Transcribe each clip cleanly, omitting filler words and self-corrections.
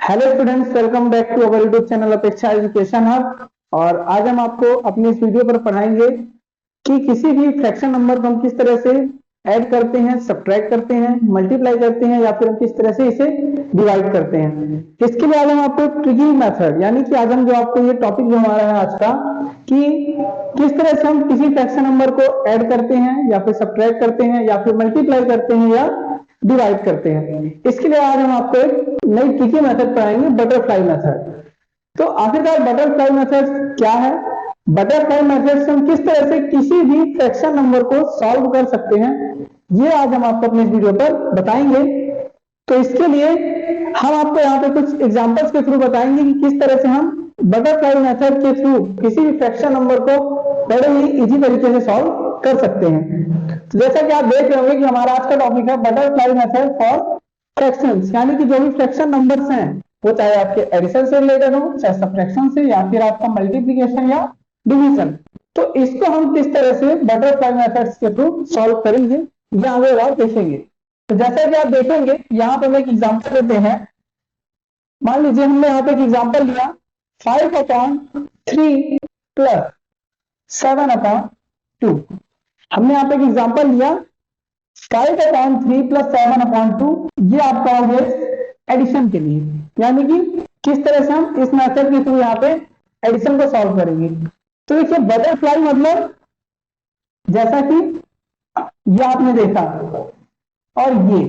Hello students, welcome back to our YouTube channel Apeksha education hub. और आज हम आपको अपनी इस वीडियो पर पढ़ाएंगे कि किसी भी फ्रैक्शन नंबर को हम किस तरह से ऐड करते हैं, सब्ट्रैक्ट करते हैं, मल्टीप्लाई करते हैं या फिर हम किस तरह से इसे डिवाइड करते हैं। इसके लिए आज हम आपको ट्रिकी मेथड यानी कि आज हम जो आपको ये टॉपिक जो हमारा है आज का कि किस तरह से हम किसी फ्रैक्शन नंबर को ऐड करते हैं या फिर सब्ट्रैक्ट करते हैं या फिर मल्टीप्लाई करते हैं या डिवाइड करते हैं। इसके लिए आज हम आपको एक नई ट्रिकी मेथड पढ़ाएंगे, बटरफ्लाई मेथड। तो आखिरकार बटरफ्लाई मेथड क्या है? बटरफ्लाई मेथड से हम किस तरह से किसी भी फ्रैक्शन नंबर को सॉल्व कर सकते हैं, ये आज हम आपको अपने इस वीडियो पर बताएंगे। तो इसके लिए हम आपको यहाँ पे कुछ एग्जांपल्स के थ्रू बताएंगे कि किस तरह से हम बटरफ्लाई मेथड के थ्रू किसी भी फ्रैक्शन नंबर को बड़े ही इजी तरीके से सॉल्व कर सकते हैं। तो जैसा कि आप देख रहे होंगे कि हमारा आज का टॉपिक है बटरफ्लाई मेथड फॉर फ्रैक्शंस, यानी कि जो भी फ्रैक्शन नंबर्स हैं वो चाहे आपके एडिशन से रिलेटेड हो, चाहे सब्ट्रैक्शन से, या फिर आपका मल्टीप्लिकेशन या डिवीजन। तो इसको हम किस तरह से बटरफ्लाई मेथड्स के थ्रू सॉल्व करेंगे ये आगे और देखेंगे। तो जैसा कि आप देखेंगे यहाँ पे हम एक एग्जांपल लेते हैं। मान लीजिए हमने यहाँ पे एक एग्जांपल लिया 5/3 प्लस 7/2। हमने यहाँ पे एक एग्जांपल लिया 5/3 प्लस 7/2। ये आपका हो गया एडिशन के लिए, यानी कि किस तरह से हम इस मेथड के थ्रू यहाँ पे एडिशन को सॉल्व करेंगे। तो देखिए बटरफ्लाई मतलब जैसा कि ये आपने देखा और ये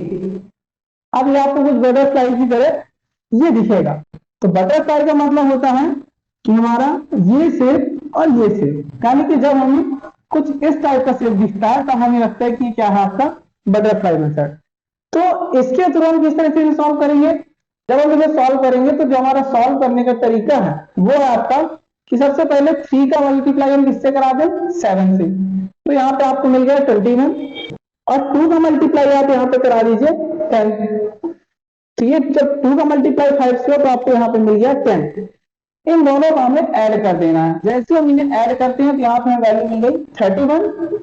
अब ये आपको कुछ बटरफ्लाई की तरह ये दिखेगा। तो बटरफ्लाई का मतलब होता है कि हमारा ये शेप और ये शेप, यानी कि जब हमें कुछ इस टाइप का शेप दिखता है तब हमें लगता है कि क्या है आपका बटरफ्लाई मेथड। तो इसके थ्रू हम किस तरह से सॉल्व करेंगे? जब हम इसे सॉल्व करेंगे तो जो हमारा सॉल्व करने का तरीका है वो है आपका कि सबसे पहले 3 का मल्टीप्लाई हम किससे करा दें? 7 से। तो यहाँ पे आपको मिल गया 21 और 2 का मल्टीप्लाई आप यहाँ पे करा दीजिए 10। तो ये जब 2 का मल्टीप्लाई 5 से हो तो आपको यहाँ पे मिल गया 10। इन दोनों को हमें ऐड कर देना है। जैसे हम इन्हें ऐड करते हैं तो यहाँ पे वैल्यू मिल गई 31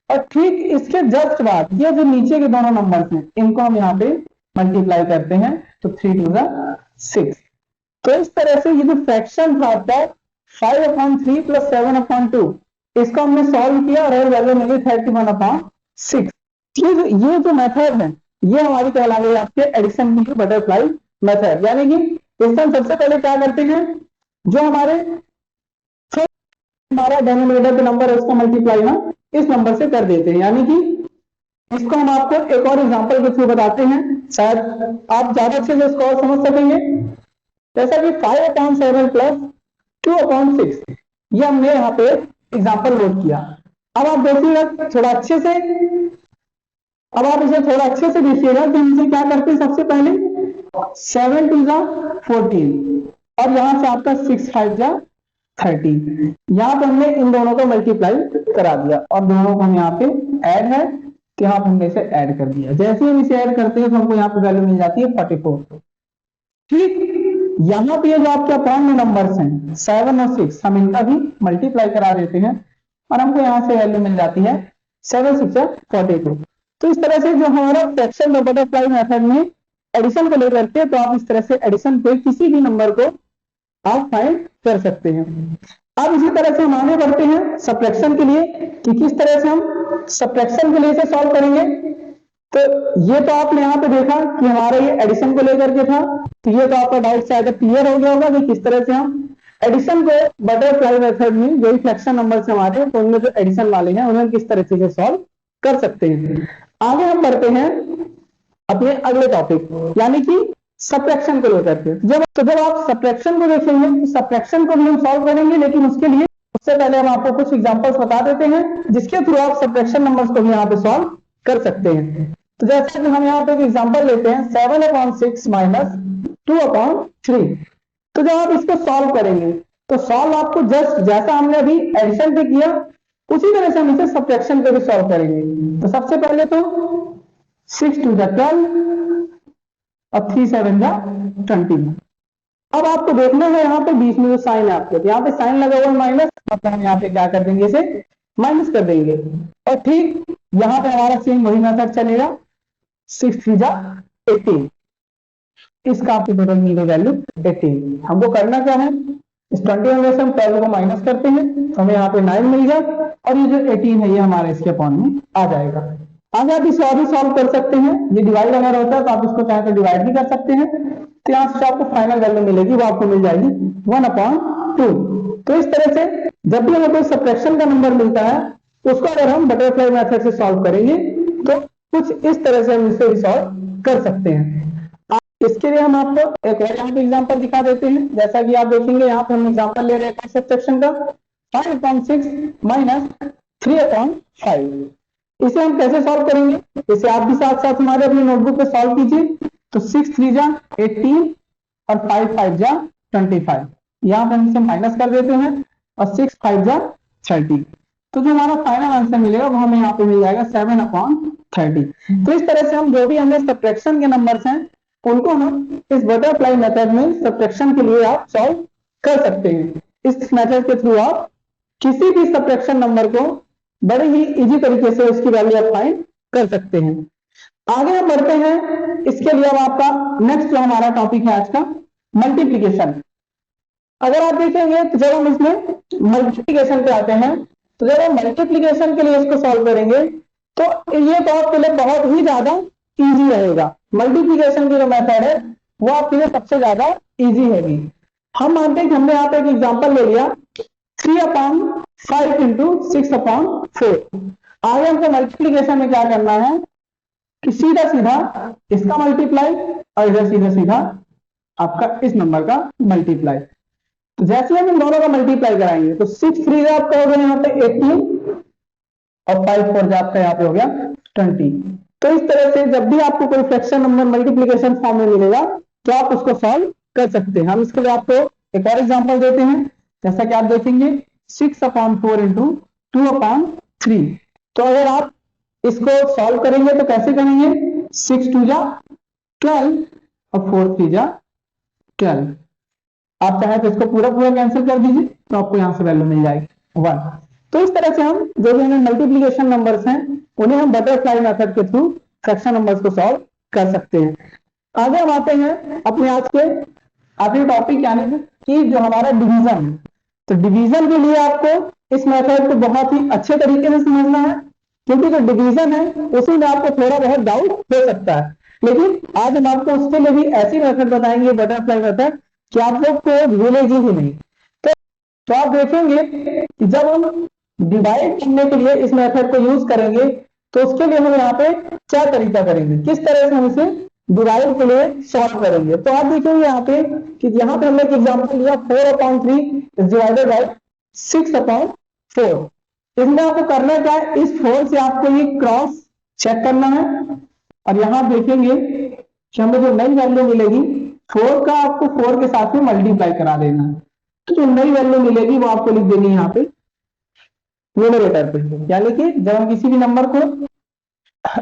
और ठीक इसके जस्ट बाद ये जो नीचे के दोनों नंबर्स हैं इनको हम यहाँ पे मल्टीप्लाई करते हैं तो 3 2 6। तो इस तरह से ये जो फ्रैक्शन था आपका 5/3 प्लस 7/2 इसको हमने सॉल्व किया और वैल्यू मिली 31/6। ये जो मेथड है ये हमारी कहला गई आपके एडिशन की बटरफ्लाई मेथड। यानी कि इसमें हम सबसे पहले क्या करते हैं, जो हमारा डेनोमिनेटर नंबर है उसका मल्टीप्लाई ना इस नंबर से कर देते हैं। यानी कि इसको हम आपको एक और एग्जांपल के थ्रू बताते हैं, शायद आप ज्यादा अच्छे से इसको और समझ सकेंगे। जैसा कि 5/7 प्लस 2/6 ये हमने यहाँ पे एग्जांपल नोट किया। अब आप देखिएगा थोड़ा अच्छे से, अब आप इसे थोड़ा अच्छे से देखिएगा कि हम इसे क्या करते हैं। सबसे पहले 7 2 14 और यहां से आपका 6 5 30। यहाँ पे हमने इन दोनों को मल्टीप्लाई करा दिया और दोनों को हम यहाँ पे ऐड है तो यहाँ पे हमने इसे ऐड कर दिया। जैसे ही हम इसे ऐड करते हैं तो हमको यहाँ पे वैल्यू मिल जाती है 44। ठीक यहाँ पे जो आपके अपॉन में नंबर्स हैं 7 और 6 हम इनका भी मल्टीप्लाई करा देते हैं और हमको यहाँ से वैल्यू मिल जाती है 7 6 42। तो इस तरह से जो हमारा फ्रैक्शन और बटरफ्लाई मेथड में एडिशन को ले करते हैं तो आप इस तरह से एडिशन पे किसी भी नंबर को आप फाइंड कर सकते हैं। अब इसी तरह से हम आगे बढ़ते हैं सब्ट्रैक्शन के लिए कि किस तरह से हम सब्ट्रैक्शन के लिए इसे सॉल्व करेंगे। तो ये तो आपने यहाँ पे देखा कि हमारा ये एडिशन को लेकर के था, तो ये तो आपका डाउट शायद क्लियर हो गया होगा कि किस तरह से हम एडिशन को बटरफ्लाई मेथड में जो भी फ्रैक्शन नंबर से हमारे तो उनमें जो एडिशन वाले हैं उन्हें किस तरह से सॉल्व कर सकते हैं। आगे हम बढ़ते हैं अपने अगले टॉपिक यानी कि सब्ट्रैक्शन को लेकर के। जब आप सब्ट्रैक्शन को देखेंगे तो सब्ट्रैक्शन को भी हम सॉल्व करेंगे, लेकिन उसके लिए उससे पहले हम आपको कुछ एग्जांपल्स बता देते हैं जिसके थ्रू आप सब्ट्रैक्शन नंबर्स को भी यहाँ पे सॉल्व कर सकते हैं। तो जैसे कि हम यहाँ पे एक एग्जांपल लेते हैं 7/6 माइनस 2/3। तो जब आप इसको सॉल्व करेंगे तो सॉल्व आपको जस्ट जैसा हमने अभी एडिशन पे किया उसी तरह से हम इसे सब्ट्रैक्शन पे भी सॉल्व करेंगे। तो सबसे पहले तो 6 2 12 और 3 7 21। अब आपको देखना है यहाँ पे बीच में जो साइन है आपके, तो यहाँ पे साइन लगा हुआ है माइनस, मतलब हम यहाँ पे क्या कर देंगे इसे माइनस कर देंगे। और ठीक यहाँ पे हमारा सेम वही मेथड चलेगा 6 3 18। इसका आपको टोटल मिल गई वैल्यू 18। हमको करना क्या है, इस 21 में से हम 12 को माइनस करते हैं तो हमें यहाँ पे 9 मिल गया, और ये जो 18 है ये हमारे इसके अपॉन में आ जाएगा। आगे आप इसे और भी सॉल्व कर सकते हैं, ये डिवाइड अगर होता है तो आप इसको चाहे तो डिवाइड भी कर सकते हैं, तो यहाँ से आपको फाइनल वैल्यू मिलेगी वो आपको मिल जाएगी 1/2। तो इस तरह से जब भी हमें कोई सब्ट्रैक्शन का नंबर मिलता है उसको अगर हम बटरफ्लाई मेथड से सॉल्व करेंगे तो कुछ इस तरह से हम इसे सॉल्व कर सकते हैं। इसके लिए हम आपको एक और यहाँ पे एग्जांपल दिखा देते हैं। जैसा कि आप देखेंगे यहाँ पे हम एग्जांपल ले रहे हैं सब्ट्रैक्शन का 5/6 माइनस 3/5। इसे हम कैसे सॉल्व करेंगे, इसे आप भी साथ साथ हमारे अपनी नोटबुक पे सॉल्व कीजिए। तो 6 3 जा 18 और 5 5 जा 25, यहाँ पे हम इसे माइनस कर देते हैं और 6 5 जा 30। तो जो हमारा फाइनल आंसर मिलेगा वो हमें यहाँ पे मिल जाएगा 7/30। तो इस तरह से हम जो भी हमें सब्ट्रैक्शन के नंबर्स हैं उनको हम इस बटरफ्लाई मेथड में सब्ट्रैक्शन के लिए आप सॉल्व कर सकते हैं। इस मेथड के थ्रू आप किसी भी सब्ट्रैक्शन नंबर को बड़े ही इजी तरीके से उसकी वैल्यू आप फाइंड कर सकते हैं। आगे हम बढ़ते हैं, इसके लिए अब आपका नेक्स्ट जो हमारा टॉपिक है आज का मल्टीप्लीकेशन। अगर आप देखेंगे तो जब हम इसमें मल्टीप्लीकेशन पे आते हैं तो जब हम मल्टीप्लीकेशन के लिए इसको सॉल्व करेंगे तो ये तो आपके लिए बहुत ही ज्यादा इजी रहेगा। मल्टीप्लीकेशन की जो मेथड है वो आपके लिए सबसे ज्यादा इजी होगी। हम मानते हैं कि हमने यहाँ पे एक एग्जांपल ले लिया 3/5 इंटू 6/4। आगे हमको मल्टीप्लीकेशन में क्या करना है कि सीधा सीधा इसका मल्टीप्लाई और इधर सीधा सीधा आपका इस नंबर का मल्टीप्लाई। तो जैसे हम इन दोनों का मल्टीप्लाई कराएंगे तो 6 3 आपका हो गया यहाँ पे 18 और 5 4 आपका यहाँ पे हो गया 20। तो इस तरह से जब भी आपको कोई फ्रैक्शन नंबर मल्टीप्लीकेशन फॉर्म में मिलेगा तो आप उसको सॉल्व कर सकते हैं। हम इसके लिए आपको एक और एग्जांपल देते हैं। जैसा कि आप देखेंगे 6/4 इंटू 2/3। तो अगर आप इसको सॉल्व करेंगे तो कैसे करेंगे, 6 2 जा 12 और 4 3 जा 12। आप चाहे तो इसको पूरा पूरा कैंसिल कर दीजिए तो आपको यहां से वैल्यू मिल जाएगी 1। तो इस तरह से हम जो भी हमें मल्टीप्लीकेशन नंबर्स हैं उन्हें हम बटरफ्लाई मेथड के थ्रू फ्रैक्शन नंबर्स को सॉल्व कर सकते हैं। आगे हम आते हैं अपने आज के आखिरी टॉपिक यानी कि जो हमारा डिवीजन है। तो डिवीजन के लिए आपको इस मेथड को बहुत ही अच्छे तरीके से समझना है, क्योंकि जो डिवीजन है उसी में आपको थोड़ा बहुत डाउट हो सकता है। लेकिन आज हम आपको उसके लिए भी ऐसी मेथड बताएंगे बटरफ्लाई मेथड कि आप लोग को भूलेगी ही नहीं। तो आप देखेंगे कि जब हम डिवाइड करने के लिए इस मेथड को यूज करेंगे तो उसके लिए हम यहाँ पे क्या तरीका करेंगे, किस तरह से हम इसे डिवाइड के लिए सॉल्व करेंगे। तो आप देखेंगे यहाँ पे कि यहाँ पे हमने एक एग्जांपल लिया 4/3 इज डिवाइडेड बाय 6/4। इसमें आपको करना क्या है, इस 4 से आपको ये क्रॉस चेक करना है और यहाँ देखेंगे कि हमें जो नई वैल्यू मिलेगी 4 का आपको 4 के साथ में मल्टीप्लाई करा देना है। तो जो नई वैल्यू मिलेगी वो आपको लिख देनी है यहाँ पे न्यूमरेटर पे। यानी कि जब हम किसी भी नंबर को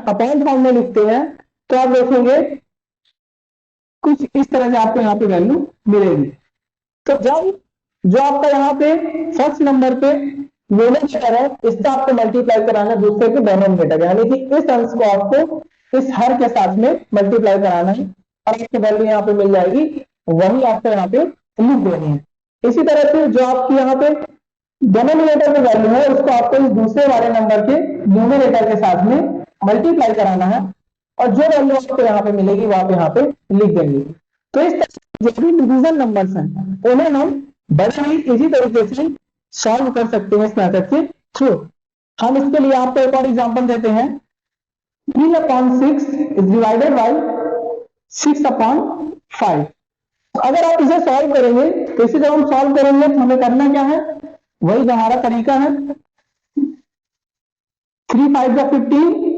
अपॉन फॉर्म में लिखते हैं तो आप देखेंगे कुछ इस तरह से आपको यहाँ पे वैल्यू मिलेगी। तो जब जो आपका यहाँ पे फर्स्ट नंबर पे न्यूमरेटर है इसका आपको मल्टीप्लाई कराना है दूसरे के डिनोमिनेटर, यानी कि इस अंश को आपको इस हर के साथ में मल्टीप्लाई कराना है और आपकी वैल्यू यहाँ पे मिल जाएगी, वही आपको यहाँ पे लिख देनी है। इसी तरह से जो आपकी यहाँ पे डिनोमिनेटर में वैल्यू है उसको आपको इस दूसरे वाले नंबर के न्यूमरेटर के साथ में मल्टीप्लाई कराना है और जो वैल्यू आपको यहाँ पे मिलेगी वो आप यहाँ पे लिख देंगे। तो इस तरह से जो भी डिवीजन नंबर्स हैं उन्हें हम बड़े ही इजी तरीके से सॉल्व कर सकते हैं इस मेथड के थ्रू। हम इसके लिए आपको एक और एग्जांपल देते हैं 3/6 इज डिवाइडेड बाय 6/5। अगर आप इसे सॉल्व करेंगे तो इसे जब हम सॉल्व करेंगे तो हमें करना क्या है, वही जो हमारा तरीका है 3 5 जा 15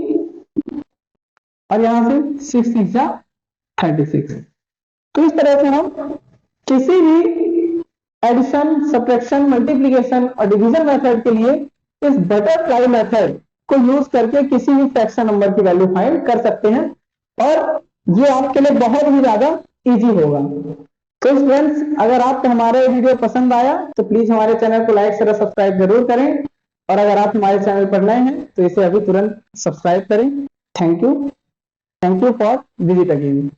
और यहां से 6 6 जा 36। तो इस तरह से हम किसी भी एडिशन सब्ट्रैक्शन मल्टीप्लिकेशन और डिवीजन मेथड के लिए इस बटरफ्लाई मेथड को यूज करके किसी भी फ्रैक्शन नंबर की वैल्यू फाइंड कर सकते हैं और ये आपके लिए बहुत ही ज्यादा इजी होगा। तो फ्रेंड्स, अगर आपको हमारा वीडियो पसंद आया तो प्लीज हमारे चैनल को लाइक शेयर सब्सक्राइब जरूर करें और अगर आप हमारे चैनल पर नए हैं तो इसे अभी तुरंत सब्सक्राइब करें। Thank you for visit again.